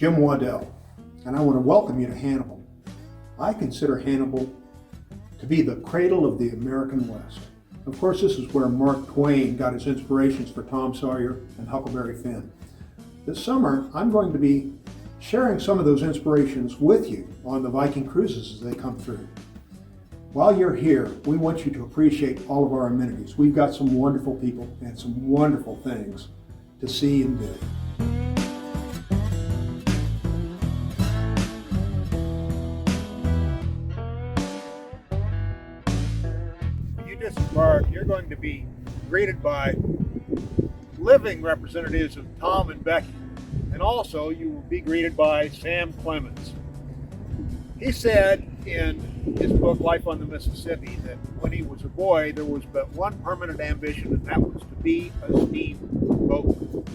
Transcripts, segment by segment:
Jim Waddell, and I want to welcome you to Hannibal. I consider Hannibal to be the cradle of the American West. Of course, this is where Mark Twain got his inspirations for Tom Sawyer and Huckleberry Finn. This summer, I'm going to be sharing some of those inspirations with you on the Viking cruises as they come through. While you're here, we want you to appreciate all of our amenities. We've got some wonderful people and some wonderful things to see and do. When you disembark, you're going to be greeted by living representatives of Tom and Becky. And also, you will be greeted by Sam Clemens. He said in his book, Life on the Mississippi, that when he was a boy, there was but one permanent ambition, and that was to be a steamboatman.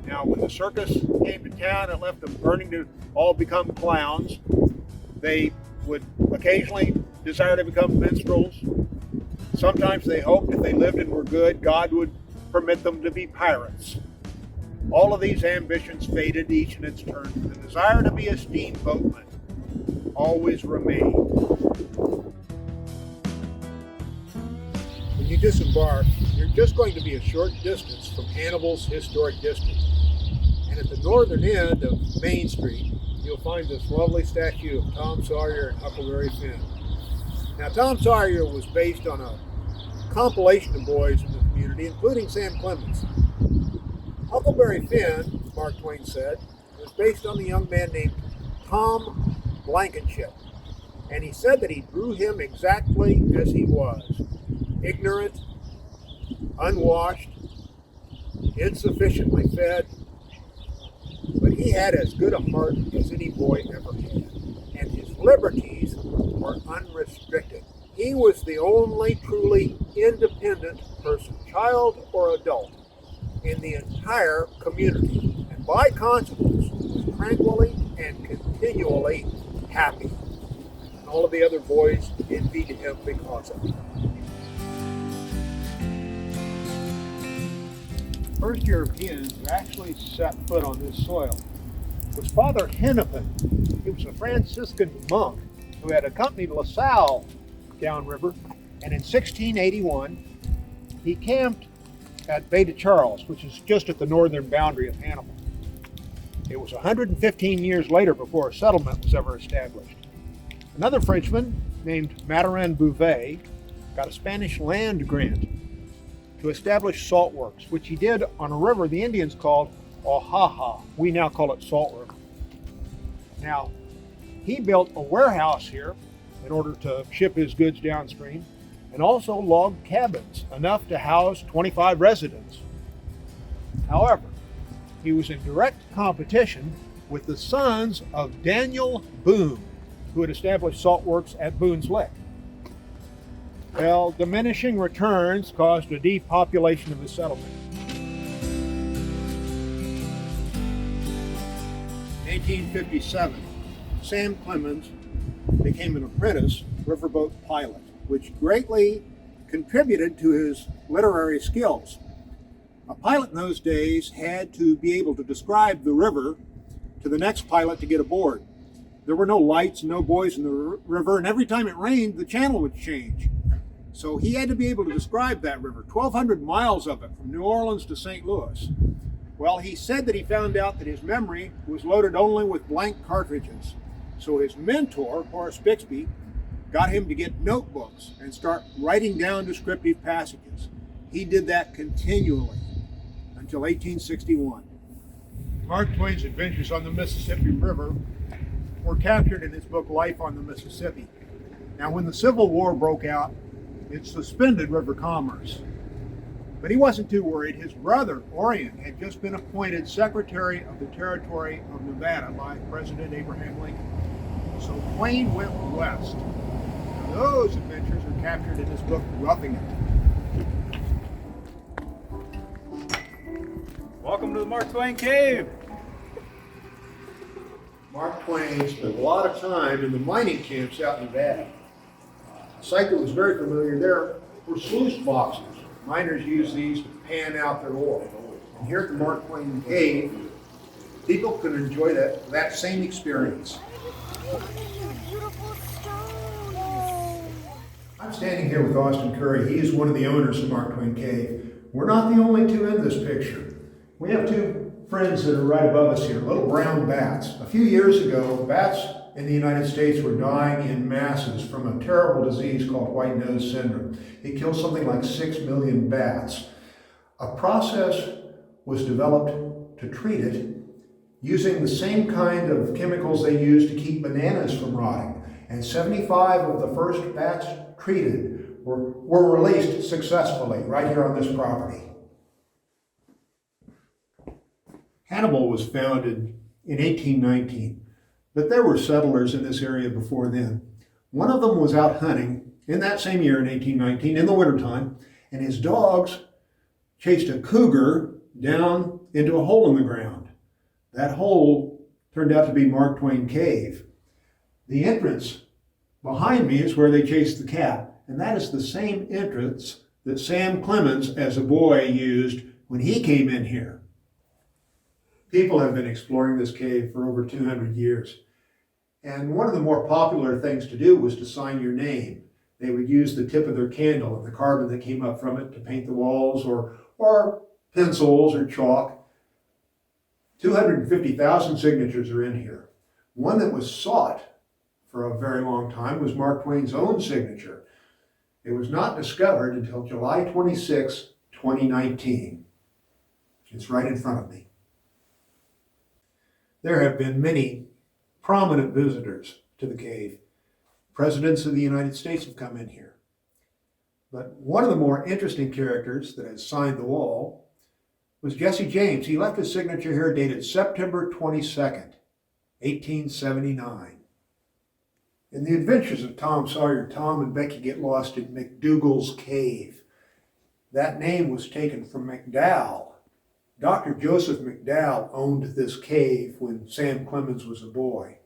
Now, when the circus came to town and left them burning to all become clowns, they would occasionally desire to become minstrels. Sometimes they hoped if they lived and were good, God would permit them to be pirates. All of these ambitions faded each in its turn. The desire to be a steamboatman always remained. When you disembark, you're just going to be a short distance from Hannibal's historic district. And at the northern end of Main Street, you'll find this lovely statue of Tom Sawyer and Huckleberry Finn. Now, Tom Sawyer was based on a compilation of boys in the community, including Sam Clemens. Huckleberry Finn, Mark Twain said, was based on a young man named Tom Blankenship, and he said that he drew him exactly as he was: ignorant, unwashed, insufficiently fed, but he had as good a heart as any boy ever had, and his liberties were unrestricted. He was the only truly independent person, child or adult, in the entire community, and by consequence was tranquilly and continually happy. And all of the other boys envied him because of it. First Europeans who actually set foot on this soil was Father Hennepin. He was a Franciscan monk who had accompanied La Salle downriver, and in 1681 he camped at Bay de Charles, which is just at the northern boundary of Hannibal. It was 115 years later before a settlement was ever established. Another Frenchman named Mathurin Bouvet got a Spanish land grant to establish salt works, which he did on a river the Indians called Oaxaca. We now call it Salt River. Now, he built a warehouse here in order to ship his goods downstream, and also logged cabins, enough to house 25 residents. However, he was in direct competition with the sons of Daniel Boone, who had established salt works at Boone's Lick. Well, diminishing returns caused a depopulation of the settlement. In 1857, Sam Clemens became an apprentice riverboat pilot, which greatly contributed to his literary skills. A pilot in those days had to be able to describe the river to the next pilot to get aboard. There were no lights, no buoys in the river, and every time it rained, the channel would change. So he had to be able to describe that river, 1,200 miles of it, from New Orleans to St. Louis. Well, he said that he found out that his memory was loaded only with blank cartridges. So his mentor, Horace Bixby, got him to get notebooks and start writing down descriptive passages. He did that continually until 1861. Mark Twain's adventures on the Mississippi River were captured in his book, Life on the Mississippi. Now, when the Civil War broke out, it suspended river commerce. But he wasn't too worried. His brother, Orion, had just been appointed Secretary of the Territory of Nevada by President Abraham Lincoln. So Twain went west. Now, those adventures are captured in his book, Roughing It. Welcome to the Mark Twain Cave. Mark Twain spent a lot of time in the mining camps out in Nevada. A sight that was very familiar there were sluice boxes. Miners used these to pan out their ore. And here at the Mark Twain Cave, people can enjoy that same experience. I'm standing here with Austin Curry. He is one of the owners of Mark Twain Cave. We're not the only two in this picture. We have two friends that are right above us here, little brown bats. A few years ago, bats in the United States were dying in masses from a terrible disease called white nose syndrome. It killed something like 6 million bats. A process was developed to treat it using the same kind of chemicals they use to keep bananas from rotting. And 75 of the first bats treated were released successfully right here on this property. Hannibal was founded in 1819, but there were settlers in this area before then. One of them was out hunting in that same year in 1819 in the wintertime, and his dogs chased a cougar down into a hole in the ground. That hole turned out to be Mark Twain Cave. The entrance behind me is where they chased the cat, and that is the same entrance that Sam Clemens, as a boy, used when he came in here. People have been exploring this cave for over 200 years. And one of the more popular things to do was to sign your name. They would use the tip of their candle and the carbon that came up from it to paint the walls or pencils or chalk. 250,000 signatures are in here. One that was sought for a very long time was Mark Twain's own signature. It was not discovered until July 26, 2019. It's right in front of me. There have been many prominent visitors to the cave. Presidents of the United States have come in here. But one of the more interesting characters that has signed the wall was Jesse James. He left his signature here dated September 22nd, 1879. In the Adventures of Tom Sawyer, Tom and Becky get lost in McDougal's cave. That name was taken from McDougal. Dr. Joseph McDougal owned this cave when Sam Clemens was a boy.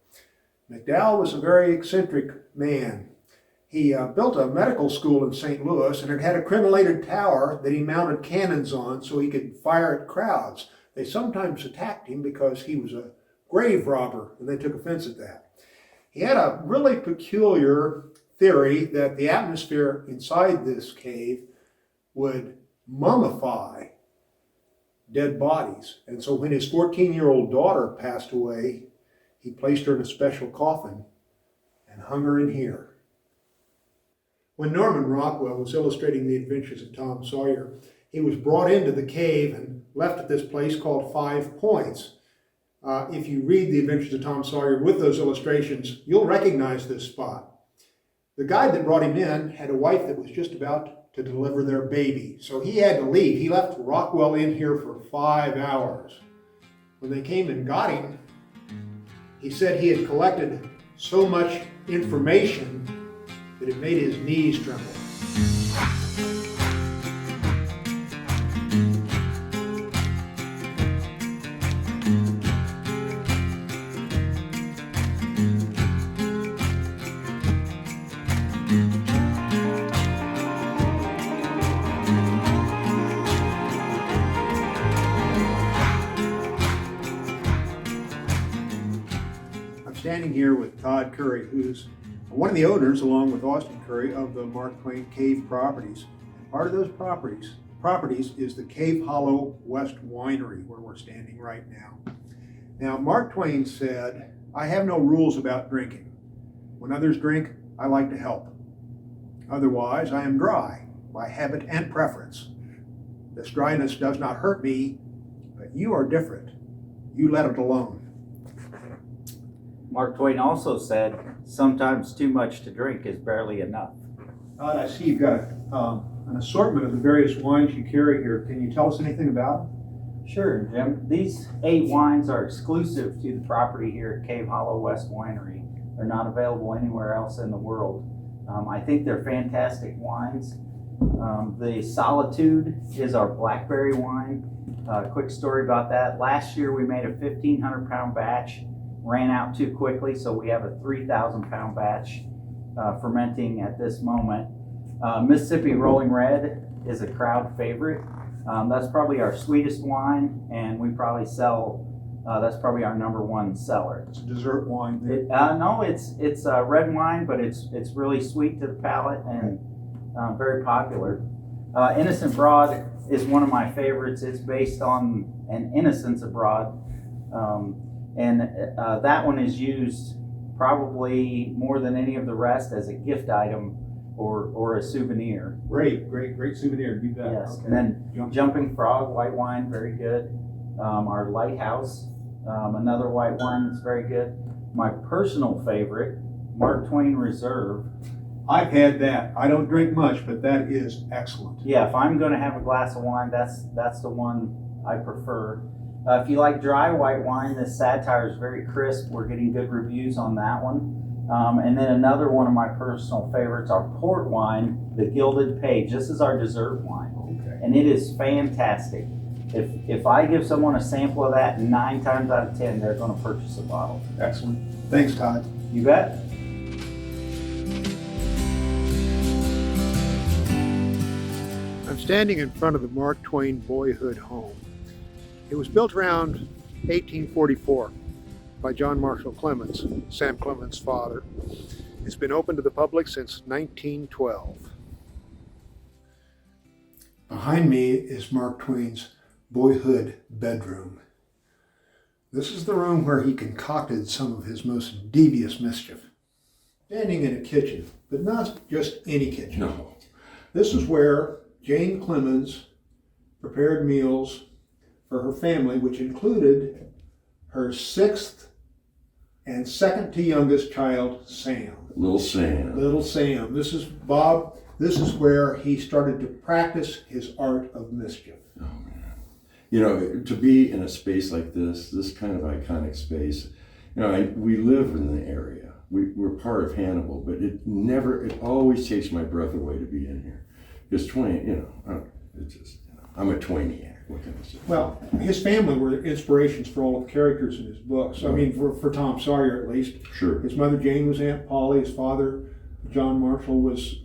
McDougal was a very eccentric man. He built a medical school in St. Louis, and it had a crenellated tower that he mounted cannons on so he could fire at crowds. They sometimes attacked him because he was a grave robber, and they took offense at that. He had a really peculiar theory that the atmosphere inside this cave would mummify dead bodies. And so when his 14-year-old daughter passed away, he placed her in a special coffin and hung her in here. When Norman Rockwell was illustrating the Adventures of Tom Sawyer, he was brought into the cave and left at this place called 5 Points. If you read the Adventures of Tom Sawyer with those illustrations, you'll recognize this spot. The guide that brought him in had a wife that was just about to deliver their baby, so he had to leave. He left Rockwell in here for 5 hours. When they came and got him, he said he had collected so much information that it made his knees tremble. Standing here with Todd Curry, who's one of the owners, along with Austin Curry, of the Mark Twain Cave properties. And part of those properties is the Cave Hollow West Winery, where we're standing right now. Now, Mark Twain said, "I have no rules about drinking. When others drink, I like to help. Otherwise, I am dry by habit and preference. This dryness does not hurt me, but you are different. You let it alone." Mark Twain also said, sometimes too much to drink is barely enough. Todd, I see you've got an assortment of the various wines you carry here. Can you tell us anything about them? Sure, Jim. These 8 wines are exclusive to the property here at Cave Hollow West Winery. They're not available anywhere else in the world. I think they're fantastic wines. The Solitude is our blackberry wine. Quick story about that. Last year we made a 1,500 pound batch. Ran out too quickly, so we have a 3,000 pound batch fermenting at this moment. Mississippi Rolling Red is a crowd favorite. That's probably our sweetest wine, and we probably sell That's probably our number one seller. It's a dessert wine. No, it's red wine, but it's really sweet to the palate and very popular. Innocent Broad is one of my favorites. It's based on an Innocents Abroad, and that one is used probably more than any of the rest as a gift item or a souvenir. Great souvenir. You bet. Yes, Okay. and then Jumping Frog white wine, very good. Our Lighthouse, another white wine that's very good. My personal favorite, Mark Twain Reserve. I've had that. I don't drink much, but that is excellent. Yeah, if I'm going to have a glass of wine, that's the one I prefer. If you like dry white wine, this Satire is very crisp. We're getting good reviews on that one. And then another one of my personal favorites, our port wine, the Gilded Page. This is our dessert wine, Okay. and it is fantastic. If I give someone a sample of that, 9 times out of 10, they're going to purchase a bottle. Excellent. Thanks, Todd. You bet. I'm standing in front of the Mark Twain boyhood home. It was built around 1844 by John Marshall Clemens, Sam Clemens' father. It's been open to the public since 1912. Behind me is Mark Twain's boyhood bedroom. This is the room where he concocted some of his most devious mischief. Standing in a kitchen, but not just any kitchen. No. This is where Jane Clemens prepared meals for her family, which included her 6th and second to youngest child, Sam. Little Sam. Little Sam. This is Bob. This is where he started to practice his art of mischief. Oh, man. You know, to be in a space like this kind of iconic space, you know, we live in the area. We're part of Hannibal, but it always takes my breath away to be in here. Because Twain, you know, it's just, you know, I'm a Twainiac. What can I say? Well, his family were inspirations for all of the characters in his books. I mean, for Tom Sawyer at least. Sure. His mother Jane was Aunt Polly. His father, John Marshall, was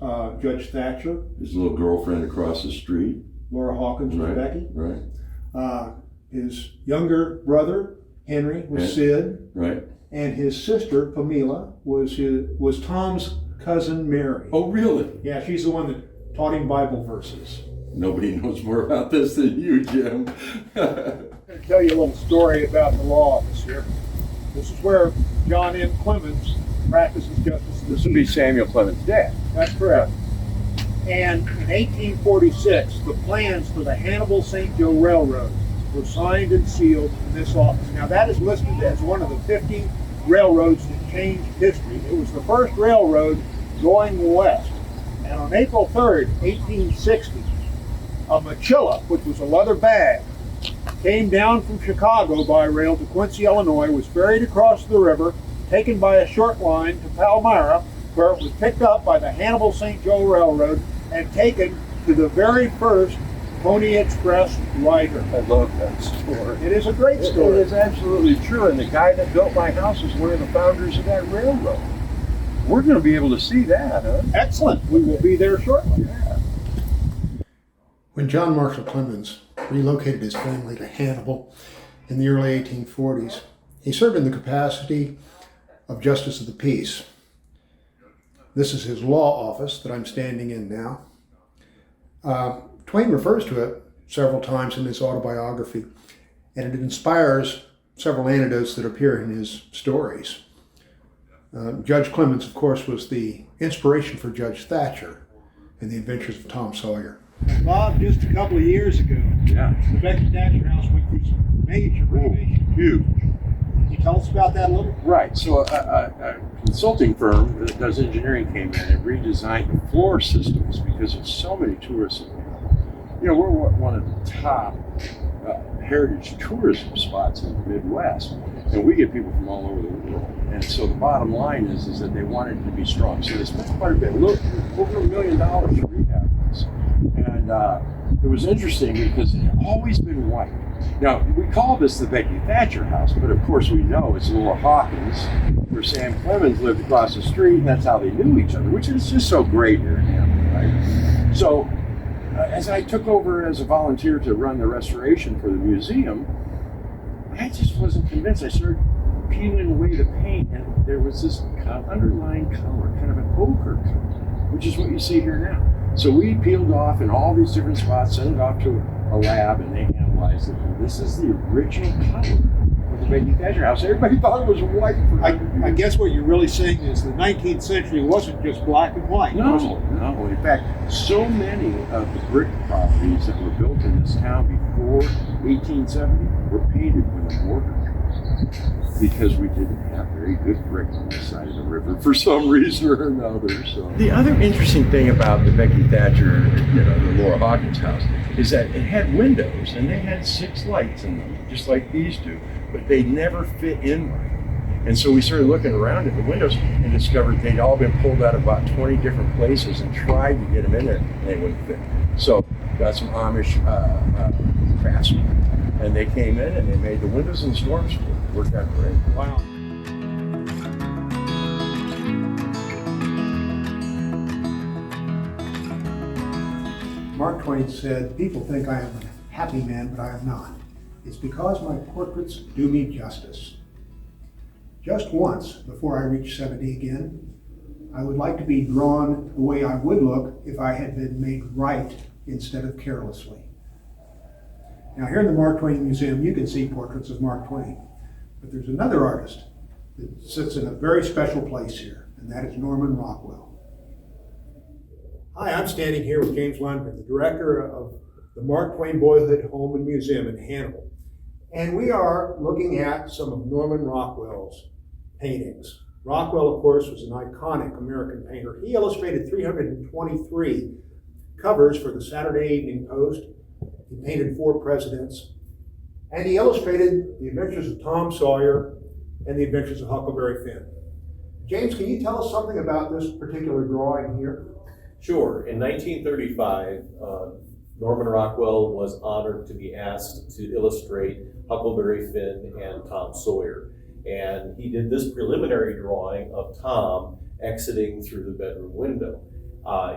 Judge Thatcher. His little girlfriend across the street. Laura Hawkins was Right. Becky. Right. His younger brother, Henry, was Sid. Right. And his sister, Pamela, was Tom's cousin Mary. Oh, really? Yeah, she's the one that taught him Bible verses. Nobody knows more about this than you, Jim. I'm going to tell you a little story about the law office here. This is where John M. Clemens practices justice. This would be Samuel Clemens' dad. That's correct. And in 1846, the plans for the Hannibal-St. Joe Railroad were signed and sealed in this office. Now that is listed as one of the 50 railroads that changed history. It was the first railroad going west. And on April 3rd, 1860, a mochila, which was a leather bag, came down from Chicago by rail to Quincy, Illinois, was ferried across the river, taken by a short line to Palmyra, where it was picked up by the Hannibal-St. Joe Railroad and taken to the very first Pony Express rider. I love that story. It is a great It story. is absolutely true, and the guy that built my house is one of the founders of that railroad. We're going to be able to see that, huh? Excellent. We will be there shortly. Yeah. When John Marshall Clemens relocated his family to Hannibal in the early 1840s, he served in the capacity of Justice of the Peace. This is his law office that I'm standing in now. Twain refers to it several times in his autobiography, and it inspires several anecdotes that appear in his stories. Judge Clemens, of course, was the inspiration for Judge Thatcher in The Adventures of Tom Sawyer. Bob, just a couple of years ago, Yeah. the Becky Thatcher house went through some major renovation. Huge. Can you tell us about that a little? Right. So a consulting firm that does engineering came in and redesigned the floor systems because there's so many tourists in here. You know, we're one of the top heritage tourism spots in the Midwest, and we get people from all over the world. And so the bottom line is that they wanted it to be strong. So they spent quite a bit, over $1 million to rehab this. And it was interesting because it had always been white. Now, we call this the Becky Thatcher house, but of course we know it's Laura Hawkins, where Sam Clemens lived across the street, and that's how they knew each other, which is just so great here in Hannibal, right? So, as I took over as a volunteer to run the restoration for the museum, I just wasn't convinced. I started peeling away the paint, and there was this underlying color, kind of an ochre color, which is what you see here now. So we peeled off in all these different spots, sent it off to a lab, and they analyzed it. And this is the original color of the Becky Thatcher house. Everybody thought it was white. I guess what you're really saying is the 19th century wasn't just black and white, was it? No. In fact, so many of the brick properties that were built in this town before 1870 were painted with mortar, because we didn't have very good brick on this side of the river for some reason or another. So the other interesting thing about the Becky Thatcher, the Laura Hawkins house, is that it had windows and they had 6 lights in them, just like these do, but they never fit in right. And so we started looking around at the windows and discovered they'd all been pulled out of about 20 different places and tried to get them in there, and they wouldn't fit. So got some Amish craftsmen, and they came in and they made the windows and the storm school. Worked out great. Wow. Mark Twain said, "People think I am a happy man, but I am not. It's because my portraits do me justice." Just once, before I reach 70 again, I would like to be drawn the way I would look if I had been made right instead of carelessly. Now here in the Mark Twain Museum, you can see portraits of Mark Twain. But there's another artist that sits in a very special place here, and that is Norman Rockwell. Hi, I'm standing here with James Lundgren, the director of the Mark Twain Boyhood Home and Museum in Hannibal. And we are looking at some of Norman Rockwell's paintings. Rockwell, of course, was an iconic American painter. He illustrated 323 covers for the Saturday Evening Post. He painted 4 presidents. And he illustrated the Adventures of Tom Sawyer and the Adventures of Huckleberry Finn. James, can you tell us something about this particular drawing here? Sure. In 1935, Norman Rockwell was honored to be asked to illustrate Huckleberry Finn and Tom Sawyer. And he did this preliminary drawing of Tom exiting through the bedroom window.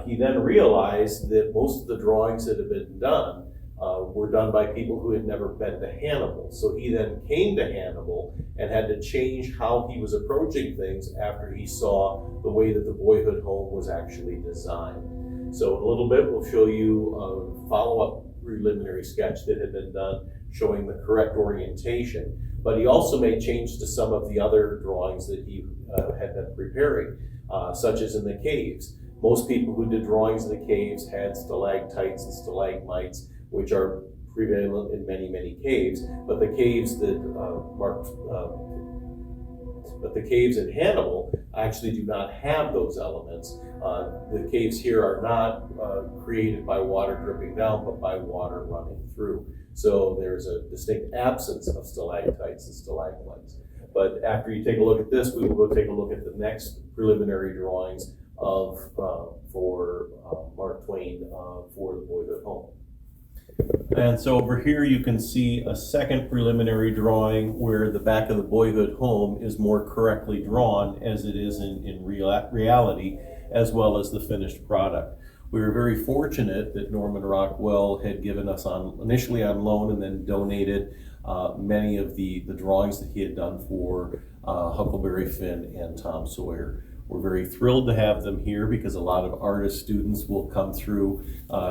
He then realized that most of the drawings that had been done were done by people who had never been to Hannibal. So he then came to Hannibal and had to change how he was approaching things after he saw the way that the boyhood home was actually designed. So in a little bit, we'll show you a follow-up preliminary sketch that had been done showing the correct orientation. But he also made changes to some of the other drawings that he had been preparing, such as in the caves. Most people who did drawings in the caves had stalactites and stalagmites, which are prevalent in many, many caves. But the caves that but the caves in Hannibal actually do not have those elements. The caves here are not created by water dripping down, but by water running through. So there's a distinct absence of stalactites and stalagmites. But after you take a look at this, we will go take a look at the next preliminary drawings of for Mark Twain for the boyhood home. And so over here you can see a second preliminary drawing where the back of the boyhood home is more correctly drawn as it is in reality, as well as the finished product. We were very fortunate that Norman Rockwell had given us initially on loan and then donated many of the drawings that he had done for Huckleberry Finn and Tom Sawyer. We're very thrilled to have them here because a lot of artist students will come through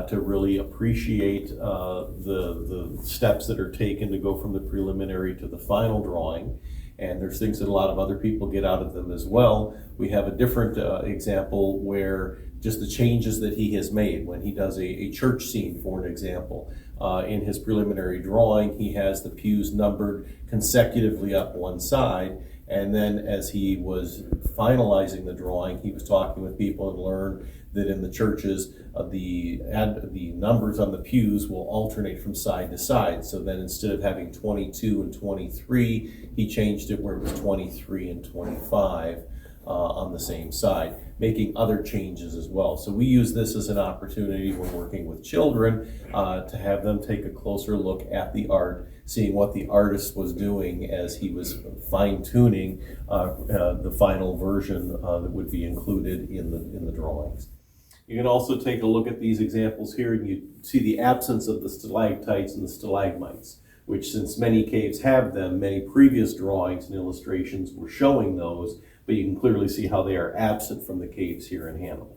to really appreciate the steps that are taken to go from the preliminary to the final drawing. And there's things that a lot of other people get out of them as well. We have a different example where just the changes that he has made when he does a church scene, for an example. In his preliminary drawing, he has the pews numbered consecutively up one side. And then as he was finalizing the drawing, he was talking with people and learned that in the churches, the numbers on the pews will alternate from side to side. So then instead of having 22 and 23, he changed it where it was 23 and 25 on the same side, making other changes as well. So we use this as an opportunity when working with children to have them take a closer look at the art, seeing what the artist was doing as he was fine-tuning the final version that would be included in the drawings. You can also take a look at these examples here and you see the absence of the stalactites and the stalagmites. which since many caves have them, many previous drawings and illustrations were showing those, but you can clearly see how they are absent from the caves here in Hannibal.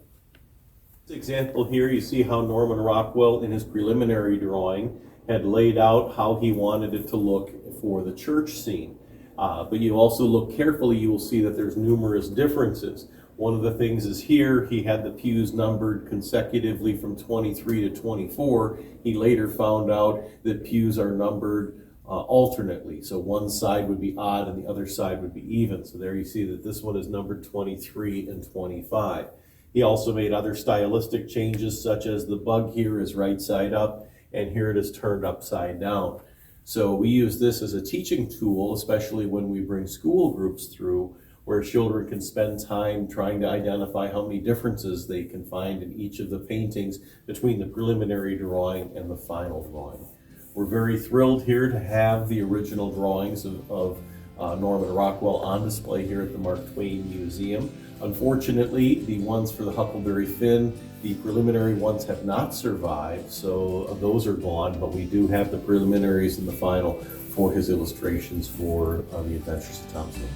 This example here, you see how Norman Rockwell in his preliminary drawing had laid out how he wanted it to look for the church scene. But you also look carefully, you will see that there's numerous differences. One of the things is here, he had the pews numbered consecutively from 23 to 24. He later found out that pews are numbered alternately. So one side would be odd and the other side would be even. So there you see that this one is numbered 23 and 25. He also made other stylistic changes, such as the bug here is right side up and here it is turned upside down. So we use this as a teaching tool, especially when we bring school groups through, where children can spend time trying to identify how many differences they can find in each of the paintings between the preliminary drawing and the final drawing. We're very thrilled here to have the original drawings of Norman Rockwell on display here at the Mark Twain Museum. Unfortunately, the ones for the Huckleberry Finn, the preliminary ones have not survived, so those are gone, but we do have the preliminaries and the final for his illustrations for the Adventures of Tom Sawyer.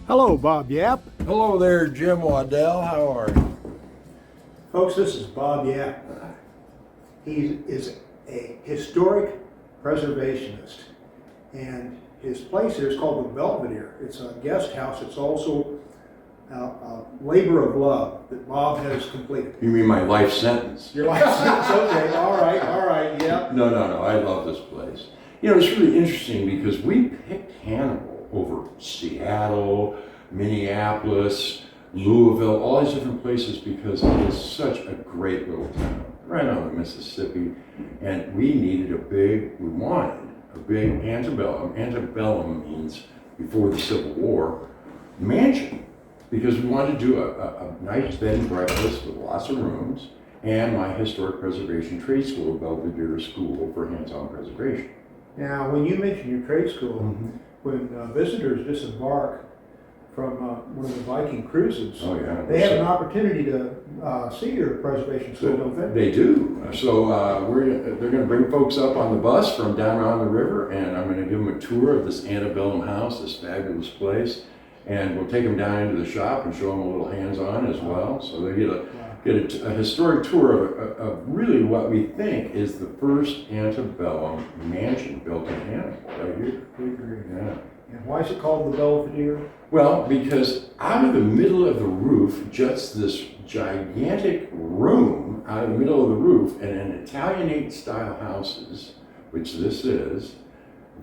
Hello, Bob Yap. Hello there, Jim Waddell. How are you? Folks, this is Bob Yap. He is a historic preservationist, and his place here is called the Belvedere. It's a guest house. It's also a labor of love that Bob has completed. You mean my life sentence? Your life sentence, okay, all right, yeah. No, I love this place. You know, it's really interesting because we picked Hannibal over Seattle, Minneapolis, Louisville, all these different places because it is such a great little town, right on the Mississippi, and we wanted a big antebellum. Antebellum means before the Civil War, mansion, because we wanted to do a nice bed and breakfast with lots of rooms, and my historic preservation trade school, Belvedere School for Hands-On Preservation. Now, when you mention your trade school, when visitors disembark from one of the Viking cruises, they have an opportunity to see your preservation school, don't they? They do. So they're going to bring folks up on the bus from down around the river, and I'm going to give them a tour of this antebellum house, this fabulous place, and we'll take them down into the shop and show them a little hands-on as well. So they get a historic tour of really what we think is the first antebellum mansion built in Hannibal, right here. We agree. Yeah. And why is it called the Belvedere? Well, because out of the middle of the roof juts this gigantic room out of the middle of the roof, and in Italianate style houses, which this is,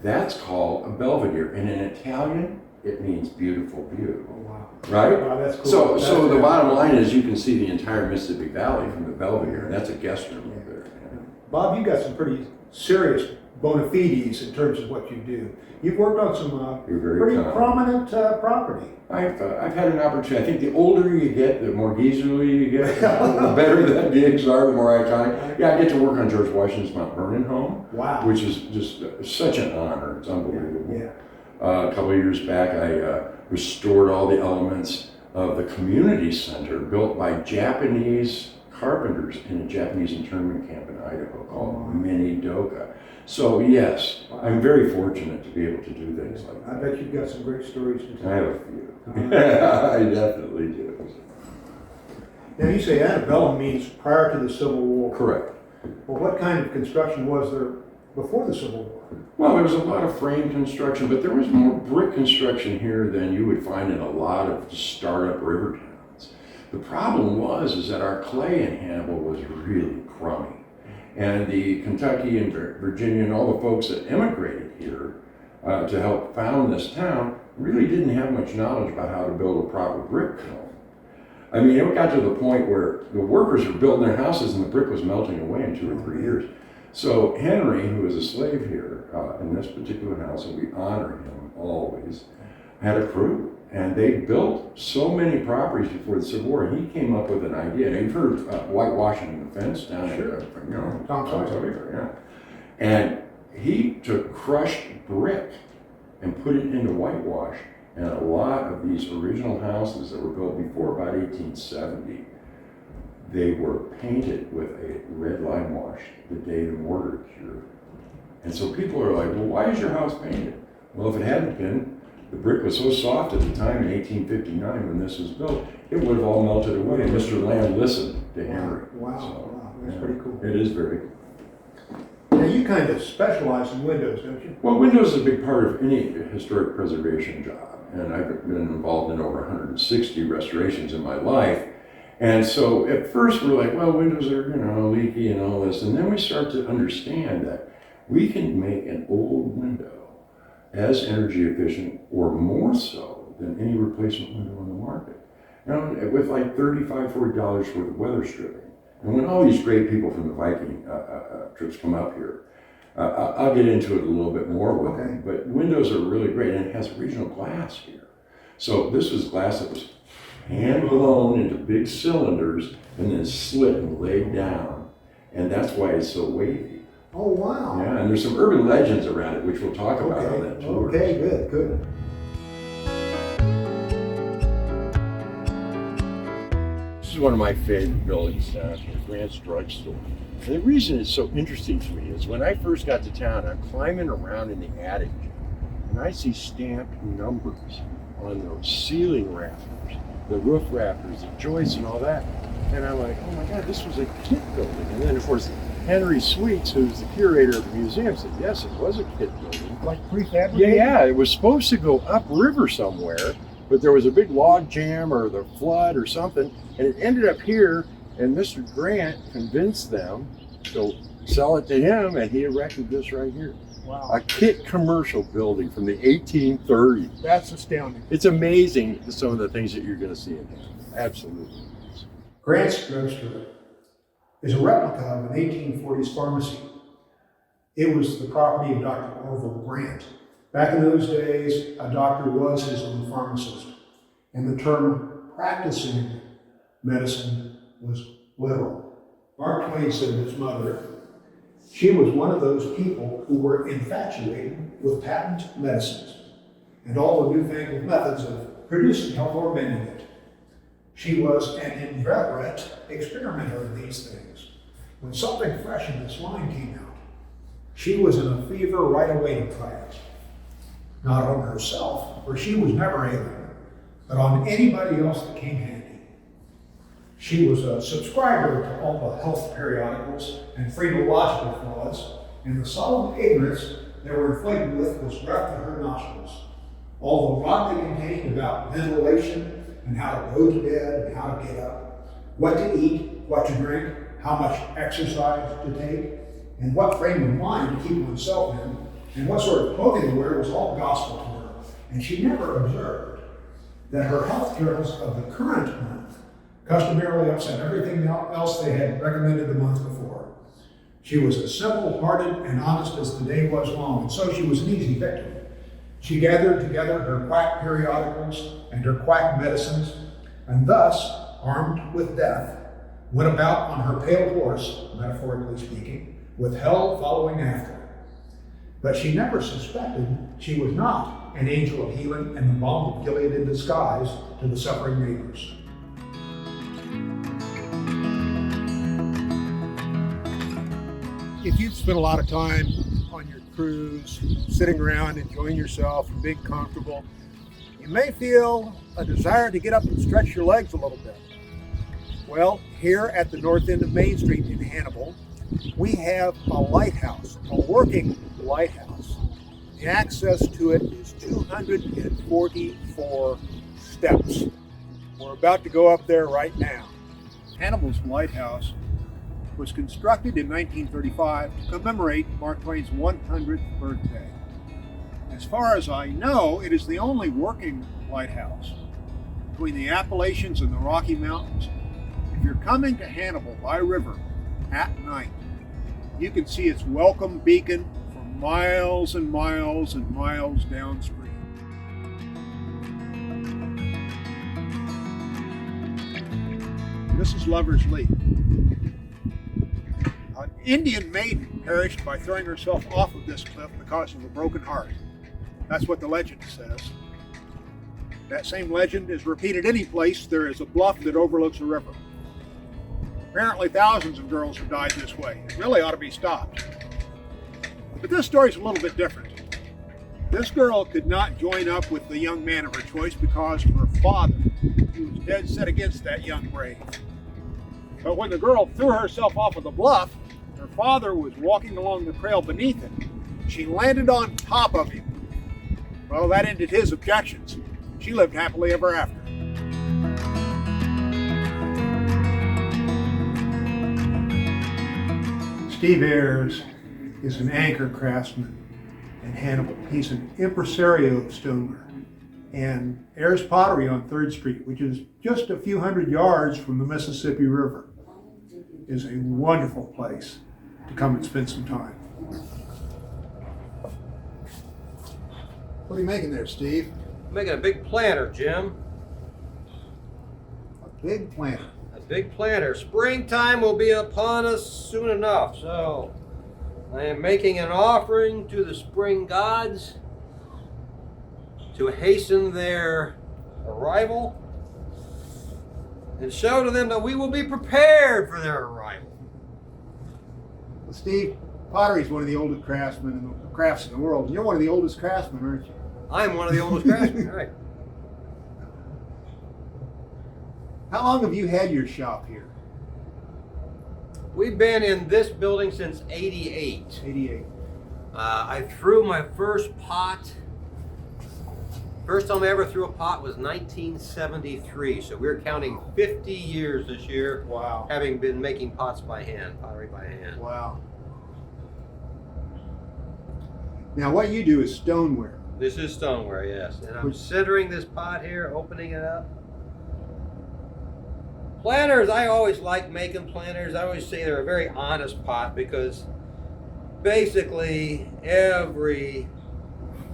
that's called a belvedere. And in Italian, it means beautiful view. Oh, wow. Right? Wow, that's cool. So the bottom line is you can see the entire Mississippi Valley from the Belvedere, and that's a guest room up there. Yeah. Bob, you've got some pretty serious bona fides in terms of what you do. You've worked on some pretty prominent property. I've had an opportunity. I think the older you get, the more geezerly you get, the better the gigs are, the more iconic. Yeah, I get to work on George Washington's Mount Vernon home, wow, which is just such an honor. It's unbelievable. Yeah. A couple of years back, I restored all the elements of the community center built by Japanese carpenters in a Japanese internment camp in Idaho called Minidoka. So yes, I'm very fortunate to be able to do things like that. I bet you've got some great stories to tell. I have a few. I definitely do. Now you say antebellum means prior to the Civil War. Correct. Well, what kind of construction was there before the Civil War? Well, there was a lot of frame construction, but there was more brick construction here than you would find in a lot of startup river towns. The problem is that our clay in Hannibal was really crummy. And the Kentucky and Virginia and all the folks that immigrated here to help found this town really didn't have much knowledge about how to build a proper brick kiln. I mean, it got to the point where the workers were building their houses and the brick was melting away in 2 or 3 years. So Henry, who was a slave here in this particular house, and we honor him always, had a crew. And they built so many properties before the Civil War, and he came up with an idea. And you've heard whitewashing the fence down there, Tom Sawyer. Yeah. And he took crushed brick and put it into whitewash And a lot of these original houses that were built before about 1870, they were painted with a red lime wash the day the mortar cured. And so people are like, well, why is your house painted? Well, if it hadn't been, the brick was so soft at the time in 1859 when this was built, it would have all melted away. And Mr. Land listened to Henry. Wow, So, wow, that's pretty cool. It is very cool. Now, you kind of specialize in windows, don't you? Well, windows is a big part of any historic preservation job. And I've been involved in over 160 restorations in my life. And so at first we're like, well, windows are, leaky and all this. And then we start to understand that we can make an old window as energy efficient or more so than any replacement window on the market. With like $35, $40 worth of weather stripping. And when all these great people from the Viking trips come up here, I'll get into it a little bit more with them, but windows are really great, and it has original glass here. So this was glass that was hand blown into big cylinders and then slit and laid down, and that's why it's so wavy. Oh, wow. Yeah, and there's some urban legends around it, which we'll talk about on that tour. Okay, good. This is one of my favorite buildings down here, Grant's Drugstore. And the reason it's so interesting to me is when I first got to town, I'm climbing around in the attic and I see stamped numbers on those ceiling rafters, the roof rafters, the joists and all that. And I'm like, oh my God, this was a kit building. And then of course, Henry Sweets, who's the curator of the museum, said, yes, it was a kit building. Like prefabricated? Yeah, it was supposed to go upriver somewhere, but there was a big log jam or the flood or something, and it ended up here, and Mr. Grant convinced them to sell it to him, and he erected this right here. Wow. A kit commercial building from the 1830s. That's astounding. It's amazing some of the things that you're going to see in here. Absolutely. Grant's Drugstore is a replica of an 1840s pharmacy. It was the property of Dr. Orville Grant. Back in those days, a doctor was his own pharmacist, and the term practicing medicine was literal. Mark Twain said of his mother, she was one of those people who were infatuated with patent medicines and all the newfangled methods of producing health or mending it. She was an inveterate experimenter in these things. When something fresh in this line came out, she was in a fever right away to try it. Not on herself, for she was never alien, but on anybody else that came handy. She was a subscriber to all the health periodicals and phrenological frauds, and the solemn ignorance they were inflated with was breath to her nostrils. All the rot they contained about ventilation and how to go to bed and how to get up, what to eat, what to drink, how much exercise to take, and what frame of mind to keep oneself in, and what sort of clothing to wear was all gospel to her. And she never observed that her health journals of the current month customarily upset everything else they had recommended the month before. She was as simple-hearted and honest as the day was long, and so she was an easy victim. She gathered together her quack periodicals and her quack medicines, and thus, armed with death, went about on her pale horse, metaphorically speaking, with hell following after. But she never suspected she was not an angel of healing and the balm of Gilead in disguise to the suffering neighbors. If you've spent a lot of time on your cruise, sitting around enjoying yourself, being comfortable, you may feel a desire to get up and stretch your legs a little bit. Well, here at the north end of Main Street in Hannibal, we have a lighthouse, a working lighthouse. The access to it is 244 steps. We're about to go up there right now. Hannibal's lighthouse was constructed in 1935 to commemorate Mark Twain's 100th birthday. As far as I know, it is the only working lighthouse between the Appalachians and the Rocky Mountains. If you're coming to Hannibal by river at night, you can see its welcome beacon for miles and miles and miles downstream. This is Lover's Leap. An Indian maiden perished by throwing herself off of this cliff because of a broken heart. That's what the legend says. That same legend is repeated any place there is a bluff that overlooks a river. Apparently thousands of girls have died this way. It really ought to be stopped. But this story's a little bit different. This girl could not join up with the young man of her choice because of her father, who was dead set against that young brave. But when the girl threw herself off of the bluff, her father was walking along the trail beneath it. She landed on top of him. Well, that ended his objections. She lived happily ever after. Steve Ayers is an anchor craftsman in Hannibal. He's an impresario of stoneware. And Ayers Pottery on 3rd Street, which is just a few hundred yards from the Mississippi River, is a wonderful place to come and spend some time. What are you making there, Steve? Making a big planter, Jim. A big planter. A big planter. Springtime will be upon us soon enough, so I am making an offering to the spring gods to hasten their arrival and show to them that we will be prepared for their arrival. Well, Steve, pottery is one of the oldest craftsmen in the crafts in the world. And you're one of the oldest craftsmen, aren't you? I'm one of the oldest craftsmen, right? How long have you had your shop here? We've been in this building since '88. 88. I threw my first pot. First time I ever threw a pot was 1973. So we're counting 50 years this year, Wow. having been making pots by hand, pottery by hand. Wow. Now, what you do is stoneware. This is stoneware, yes. And I'm centering this pot here, opening it up. Planters, I always like making planters. I always say they're a very honest pot because basically every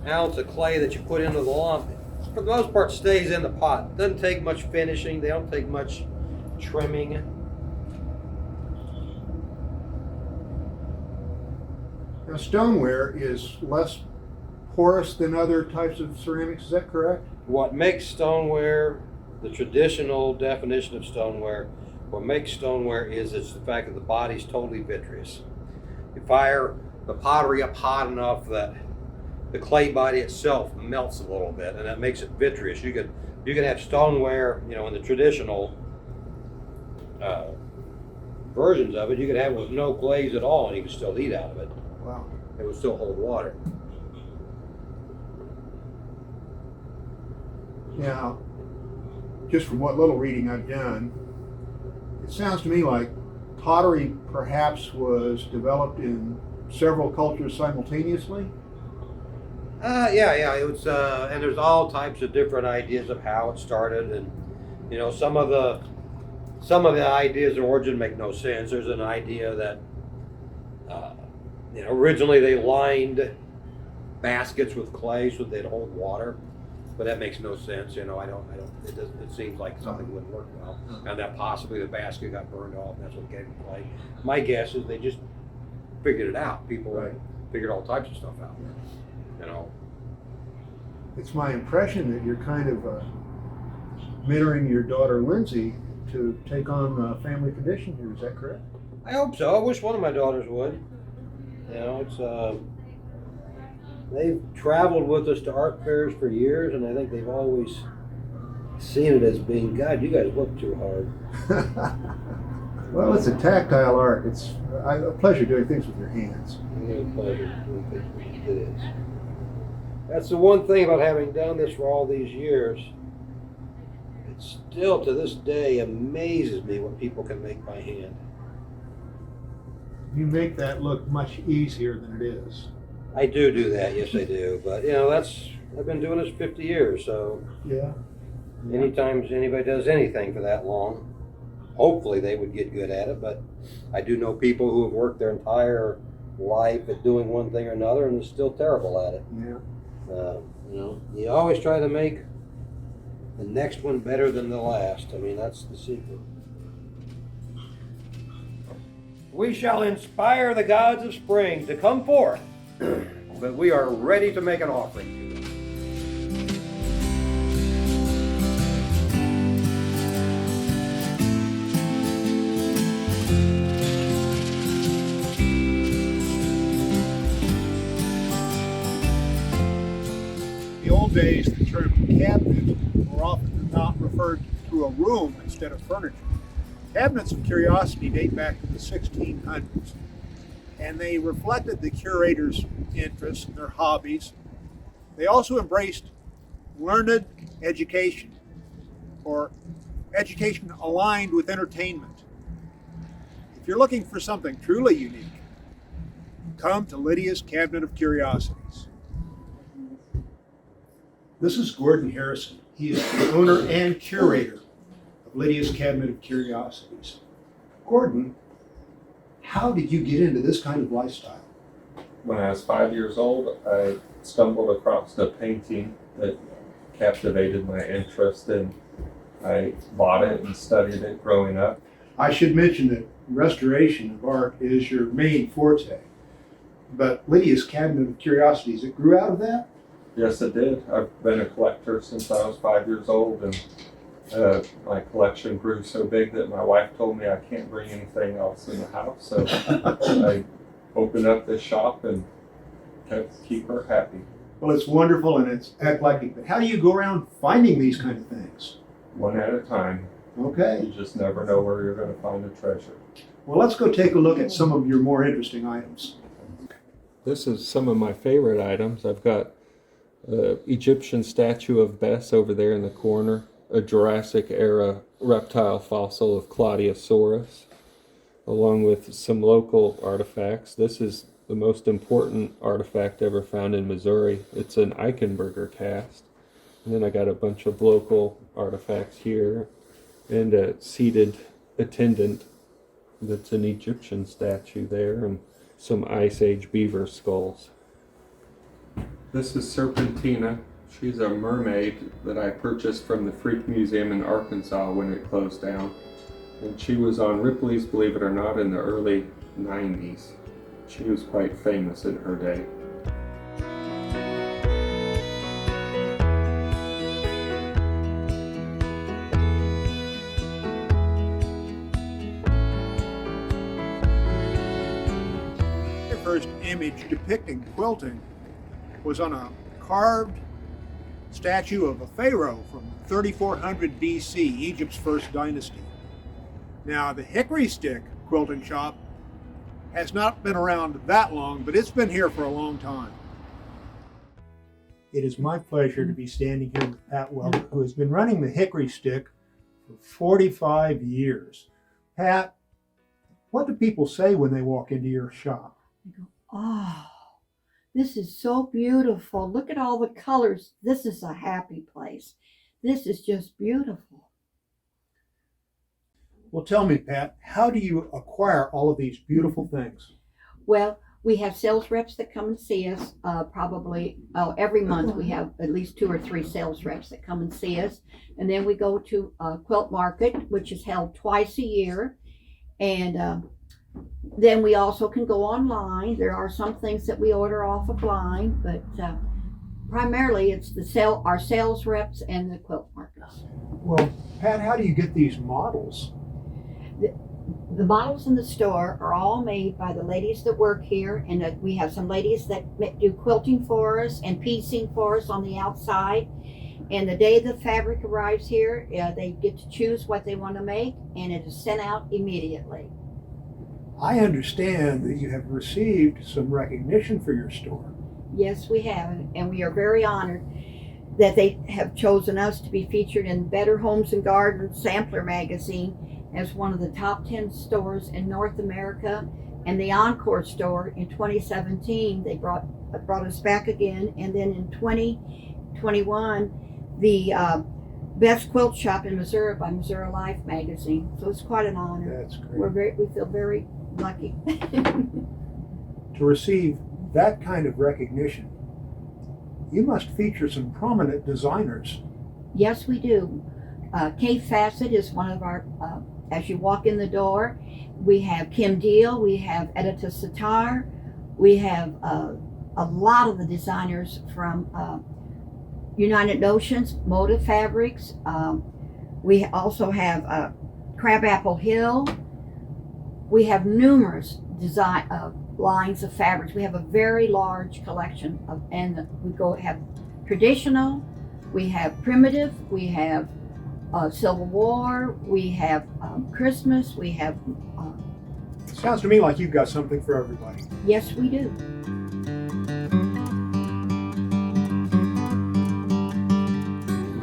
ounce of clay that you put into the lump, for the most part, stays in the pot. It doesn't take much finishing. They don't take much trimming. Now, stoneware is less porous than other types of ceramics. Is that correct? What makes stoneware, the traditional definition of stoneware, what makes stoneware is it's the fact that the body's totally vitreous. You fire the pottery up hot enough that the clay body itself melts a little bit, and that makes it vitreous. You could have stoneware, you know, in the traditional versions of it. You could have it with no glaze at all, and you could still eat out of it. Wow. It would still hold water. Now, just from what little reading I've done, it sounds to me like pottery perhaps was developed in several cultures simultaneously. Yeah. It was, and there's all types of different ideas of how it started, and you know, some of the ideas of origin make no sense. There's an idea that you know, originally they lined baskets with clay so they'd hold water, but that makes no sense. You know, it seems like something wouldn't work well, and that possibly the basket got burned off, and that's what gave it clay. My guess is they just figured it out. People figured all types of stuff out. You know, It's my impression that you're kind of mentoring your daughter Lindsay to take on family tradition here. Is that correct? I hope so. I wish one of my daughters would. You know, it's they've traveled with us to art fairs for years, and I think they've always seen it as being, God, you guys work too hard. Well, it's a tactile art. It's a pleasure doing things with your hands. It is. That's the one thing about having done this for all these years. It still, to this day, amazes me what people can make by hand. You make that look much easier than it is. I do that, yes I do. But, you know, I've been doing this 50 years, so Yeah. anytime anybody does anything for that long, hopefully they would get good at it. But I do know people who have worked their entire life at doing one thing or another and are still terrible at it. Yeah. You know, you always try to make the next one better than the last. I mean, that's the secret. We shall inspire the gods of spring to come forth, but we are ready to make an offering to them. old days, the term cabinet more often than not referred to a room instead of furniture. Cabinets of curiosity date back to the 1600s, and they reflected the curator's interests and their hobbies. They also embraced learned education, or education aligned with entertainment. If you're looking for something truly unique, come to Lydia's Cabinet of Curiosities. This is Gordon Harrison. He is the owner and curator of Lydia's Cabinet of Curiosities. Gordon, how did you get into this kind of lifestyle? When I was 5 years old, I stumbled across a painting that captivated my interest, and I bought it and studied it growing up. I should mention that restoration of art is your main forte, but Lydia's Cabinet of Curiosities, it grew out of that? Yes, it did. I've been a collector since I was 5 years old, and my collection grew so big that my wife told me I can't bring anything else in the house. So I opened up this shop and keep her happy. Well, it's wonderful and it's eclectic, but how do you go around finding these kind of things? One at a time. Okay. You just never know where you're going to find a treasure. Well, let's go take a look at some of your more interesting items. This is some of my favorite items. I've got an Egyptian statue of Bess over there in the corner, a Jurassic era reptile fossil of Claudiosaurus, along with some local artifacts. This is the most important artifact ever found in Missouri. It's an Eichenberger cast. And then I got a bunch of local artifacts here, and a seated attendant that's an Egyptian statue there, and some Ice Age beaver skulls. This is Serpentina. She's a mermaid that I purchased from the Freak Museum in Arkansas when it closed down. And she was on Ripley's, believe it or not, in the early 90s. She was quite famous in her day. The first image depicting quilting was on a carved statue of a pharaoh from 3400 BC, Egypt's first dynasty. Now, the Hickory stick quilting shop has not been around that long, but it's been here for a long time. It is my pleasure to be standing here with Pat Weller, who has been running the Hickory stick for 45 years. Pat, what do people say when they walk into your shop? They go, oh, this is so beautiful. Look at all the colors. This is a happy place. This is just beautiful. Well, tell me, Pat, how do you acquire all of these beautiful things? Well, we have sales reps that come and see us every month. We have at least 2 or 3 sales reps that come and see us. And then we go to Quilt Market, which is held twice a year. And then we also can go online. There are some things that we order off of line, but primarily it's our sales reps and the quilt markets. Well, Pat, how do you get these models? The models in the store are all made by the ladies that work here, and we have some ladies that do quilting for us and piecing for us on the outside. And the day the fabric arrives here, they get to choose what they want to make, and it is sent out immediately. I understand that you have received some recognition for your store. Yes, we have, and we are very honored that they have chosen us to be featured in Better Homes and Gardens Sampler magazine as one of the top 10 stores in North America, and the Encore store in 2017. They brought us back again, and then in 2021, the best quilt shop in Missouri by Missouri Life magazine. So it's quite an honor. That's great. We feel very lucky. To receive that kind of recognition, you must feature some prominent designers. Yes, we do. Kate Fassett is one of our, as you walk in the door, we have Kim Deal, we have Edita Sitar, we have a lot of the designers from United Notions, Moda Fabrics. We also have Crabapple Hill. We have numerous lines of fabrics. We have a very large collection and we have traditional, we have primitive, we have Civil War, we have Christmas, we have, Sounds to me like you've got something for everybody. yes, we do.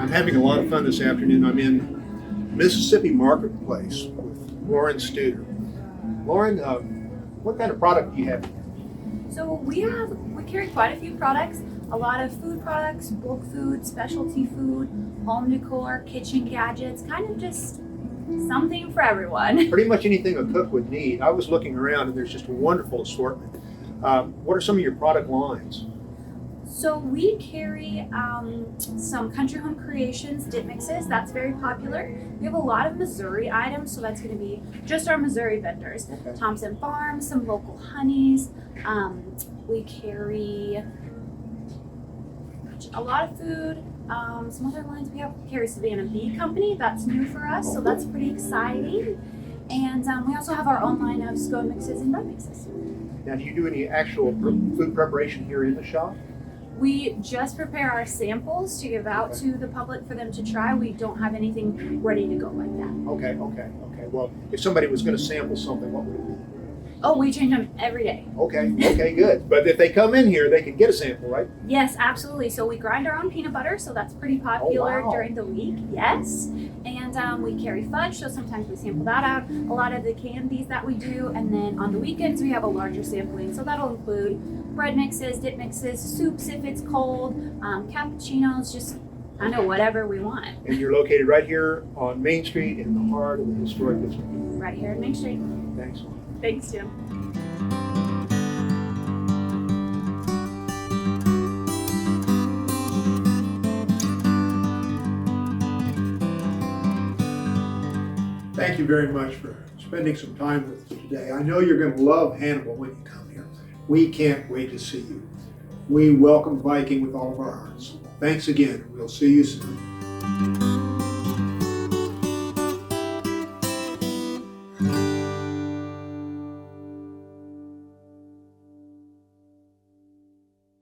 I'm having a lot of fun this afternoon. I'm in Mississippi Marketplace with Lauren Studer. Lauren, what kind of product do you have? So we carry quite a few products, a lot of food products, bulk food, specialty food, home decor, kitchen gadgets, kind of just something for everyone. Pretty much anything a cook would need. I was looking around and there's just a wonderful assortment. What are some of your product lines? So we carry some Country Home Creations dip mixes. That's very popular. We have a lot of Missouri items, so that's going to be just our Missouri vendors. Okay. Thompson Farms, some local honeys. We carry a lot of food. Some other lines we carry Savannah Bee Company. That's new for us, so that's pretty exciting. And we also have our own line of scone mixes and bread mixes. Now, do you do any actual food preparation here in the shop? We just prepare our samples to give out to the public for them to try. We don't have anything ready to go like that. Okay. Well, if somebody was going to sample something, what would it be? Oh, we change them every day. Okay, good. But if they come in here, they can get a sample, right? Yes, absolutely. So we grind our own peanut butter, so that's pretty popular wow. during the week. Yes. And we carry fudge, so sometimes we sample that out. A lot of the candies that we do. And then on the weekends, we have a larger sampling. So that'll include bread mixes, dip mixes, soups if it's cold, cappuccinos, just kind of whatever we want. And you're located right here on Main Street in the heart of the historic district. Right here at Main Street. Thanks. Thanks, Jim. Thank you very much for spending some time with us today. I know you're going to love Hannibal when you come here. We can't wait to see you. We welcome Viking with all of our hearts. Thanks again. We'll see you soon.